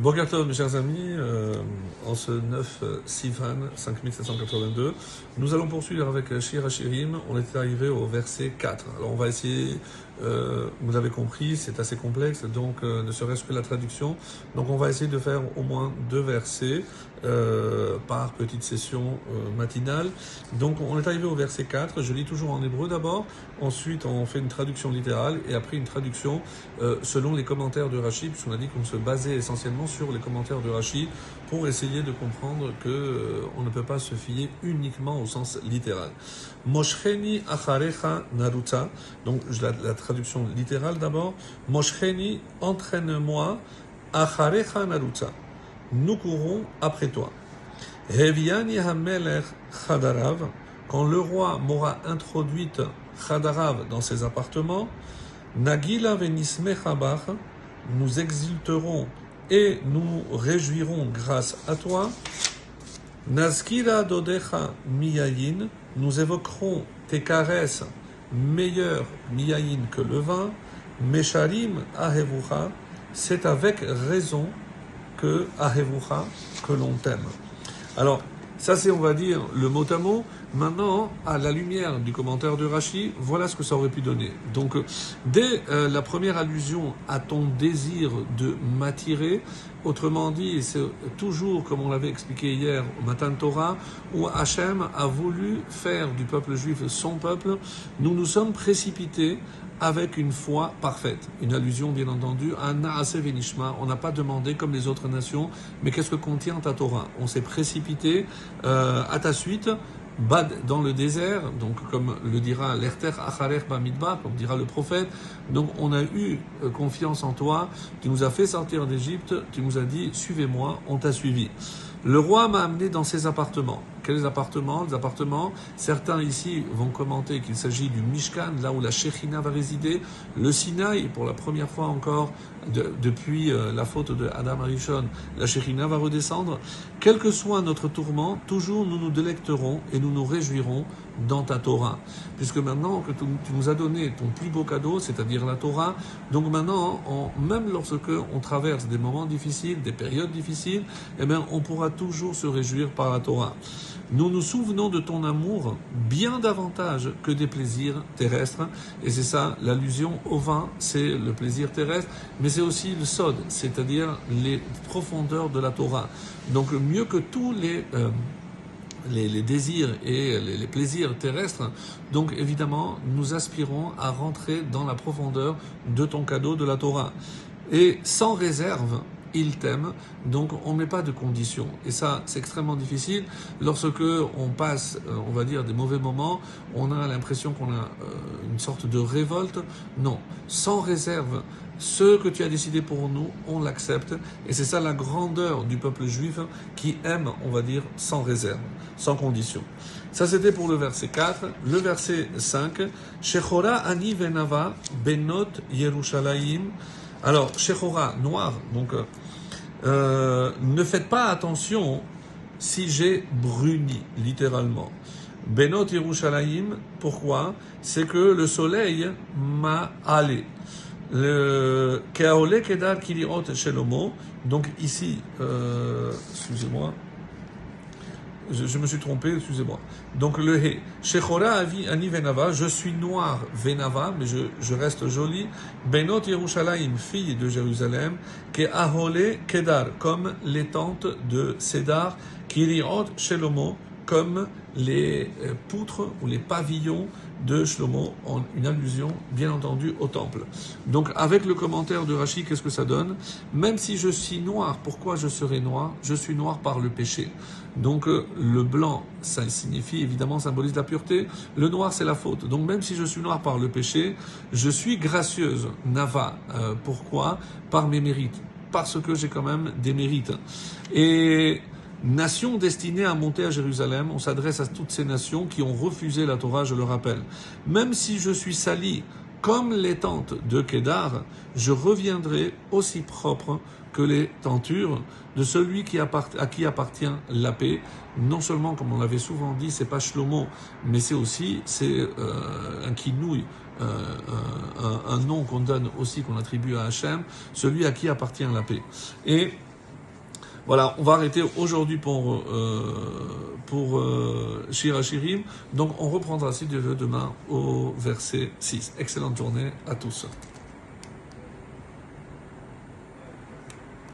Boker Tov, mes chers amis, en ce 9 Sivan 5782, nous allons poursuivre avec Shir Hashirim. On est arrivé au verset 4. Alors on va essayer, vous l'avez compris, c'est assez complexe, donc ne serait-ce que la traduction. Donc on va essayer de faire au moins 2 versets par petite session matinale. Donc on est arrivé au verset 4, je lis toujours en hébreu d'abord, ensuite on fait une traduction littérale et après une traduction selon les commentaires de Rashi, puisqu'on a dit qu'on se basait essentiellement sur les commentaires de Rashi pour essayer de comprendre que on ne peut pas se fier uniquement au sens littéral. Moshcheni acharecha naruta, donc la traduction littérale d'abord. Moshcheni, entraîne-moi, acharecha naruta, nous courons après toi. Heviani hamelech chadarav, quand le roi m'aura introduite chadarav dans ses appartements, Nagila venismechabach, nous exulterons et nous réjouirons grâce à toi. Nazkira dodecha miyayin, nous évoquerons tes caresses meilleures miyayin que le vin. Mesharim ahevucha, c'est avec raison que ahevucha, que l'on t'aime. Alors, ça c'est, on va dire, le mot à mot. Maintenant, à la lumière du commentaire de Rashi, voilà ce que ça aurait pu donner. Donc, dès la première allusion à ton désir de m'attirer, autrement dit, c'est toujours, comme on l'avait expliqué hier au Matan Torah, où Hachem a voulu faire du peuple juif son peuple, nous nous sommes précipités avec une foi parfaite. Une allusion, bien entendu, à Naaseh Venishma. On n'a pas demandé, comme les autres nations, mais qu'est-ce que contient ta Torah? On s'est précipité à ta suite, Bad dans le désert, donc comme le dira l'Erter Acharer Bamidbar, comme dira le prophète. Donc on a eu confiance en toi, tu nous as fait sortir d'Égypte, tu nous as dit suivez-moi, on t'a suivi. Le roi m'a amené dans ses appartements. Quels appartements? Les appartements, certains ici vont commenter qu'il s'agit du Mishkan, là où la Shekhinah va résider, le Sinaï, pour la première fois encore depuis la faute de Adam Arishon, la Shekhinah va redescendre. Quel que soit notre tourment, toujours nous nous délecterons et nous nous réjouirons dans ta Torah. Puisque maintenant que tu nous as donné ton plus beau cadeau, c'est-à-dire la Torah, donc maintenant, même lorsque on traverse des moments difficiles, des périodes difficiles, eh bien, on pourra toujours se réjouir par la Torah. Nous nous souvenons de ton amour bien davantage que des plaisirs terrestres. Et c'est ça, l'allusion au vin, c'est le plaisir terrestre, mais c'est aussi le sod, c'est-à-dire les profondeurs de la Torah. Donc mieux que tous les désirs et les plaisirs terrestres. Donc évidemment, nous aspirons à rentrer dans la profondeur de ton cadeau de la Torah. Et sans réserve, il t'aime, donc on ne met pas de conditions. Et ça, c'est extrêmement difficile. Lorsque on passe, on va dire, des mauvais moments, on a l'impression qu'on a une sorte de révolte. Non, sans réserve. Ce que tu as décidé pour nous, on l'accepte. Et c'est ça la grandeur du peuple juif qui aime, on va dire, sans réserve, sans condition. Ça, c'était pour le verset 4. Le verset 5. Shechora ani venava benot Yerushalayim. Alors, Shechora, noir, donc ne faites pas attention si j'ai bruni, littéralement. Benot Yerushalayim, pourquoi? C'est que le soleil m'a allé. Le Keaole Kedar Kiliot Shelomo, donc ici, excusez-moi, je me suis trompé, excusez-moi. Donc le He, Shechora Avi Ani Venava, je suis noir Venava, mais je reste joli. Benot Yerushalayim, fille de Jérusalem, Keahole Kedar, comme les tentes de Cédar, Kiliot Shelomo, comme les poutres ou les pavillons de Shlomo, en une allusion bien entendu au temple. Donc avec le commentaire de Rashi, qu'est-ce que ça donne? Même si je suis noir, pourquoi je serai noir? Je suis noir par le péché. Donc le blanc, ça signifie évidemment, symbolise la pureté. Le noir, c'est la faute. Donc même si je suis noir par le péché, je suis gracieuse, Nava. Pourquoi? Par mes mérites. Parce que j'ai quand même des mérites. Et nation destinée à monter à Jérusalem, on s'adresse à toutes ces nations qui ont refusé la Torah, je le rappelle. Même si je suis sali comme les tentes de Kedar, je reviendrai aussi propre que les tentures de celui à qui appartient la paix. Non seulement, comme on l'avait souvent dit, c'est pas Shlomo, mais c'est un kinouï, un nom qu'on donne aussi, qu'on attribue à Hachem, celui à qui appartient la paix. Et Voilà, on va arrêter aujourd'hui pour Shir HaShirim. Donc on reprendra si Dieu veut demain au verset 6. Excellente journée à tous.